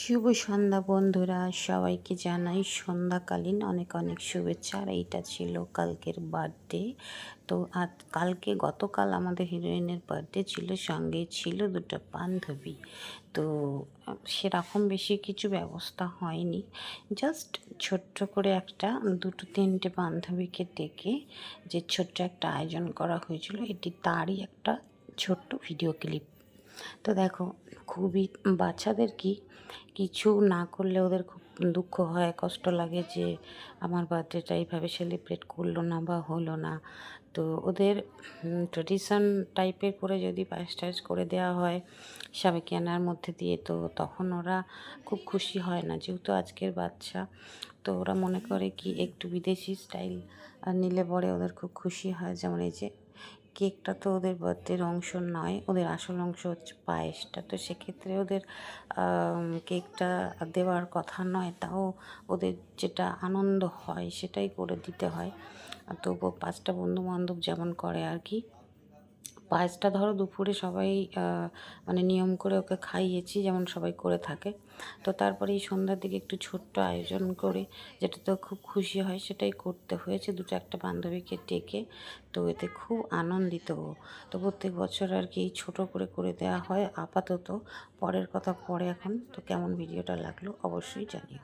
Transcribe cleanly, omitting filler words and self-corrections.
শুভ সন্ধ্যা বন্ধুরা, সবাইকে জানাই সন্ধ্যাকালীন অনেক অনেক শুভেচ্ছা। আর এইটা ছিল কালকের বার্থডে। তো গতকাল আমাদের হিরোইনের বার্থডে ছিল, সঙ্গে ছিল দুটো বান্ধবী। তো সেরকম বেশি কিছু ব্যবস্থা হয়নি, জাস্ট ছোট্ট করে একটা দুটো তিনটে বান্ধবীকে ডেকে যে ছোট্ট একটা আয়োজন করা হয়েছিল, এটি তারই একটা ছোট্ট ভিডিও ক্লিপ। তো দেখো, খুবই বাচ্চাদের কিছু না করলে ওদের খুব দুঃখ হয়, কষ্ট লাগে যে আমার বার্থডেটা এইভাবে সেলিব্রেট করলো না বা হলো না। তো ওদের ট্রেডিশন টাইপের করে যদি পায়েস টায়েস করে দেওয়া হয় সাবেকিয়ানার মধ্যে দিয়ে, তো তখন ওরা খুব খুশি হয় না, যেহেতু আজকের বাচ্চা। তো ওরা মনে করে কি একটু বিদেশি স্টাইল নিলে পরে ওদের খুব খুশি হয়। যেমন এই যে কেকটা তো ওদের বার্থডের অংশ নয়, ওদের আসল অংশ হচ্ছে পায়েসটা। তো সেক্ষেত্রে ওদের কেকটা দেওয়ার কথা নয়, তাও ওদের যেটা আনন্দ হয় সেটাই করে দিতে হয়। তবুও 5টা বন্ধুবান্ধব যেমন করে আর কি। পায়েসটা ধরো দুপুরে সবাই মানে নিয়ম করে ওকে খাইয়েছি, যেমন সবাই করে থাকে। তো তারপরে এই সন্ধ্যার দিকে একটু ছোট্ট আয়োজন করে, যেটা তো খুব খুশি হয়, সেটাই করতে হয়েছে দুটো একটা বান্ধবীকে ডেকে। তো এতে খুব আনন্দিত ও। তো প্রত্যেক বছর আর কি ছোট করে করে দেওয়া হয় আপাতত, পরের কথা পরে। এখন তো কেমন ভিডিওটা লাগলো অবশ্যই জানিও।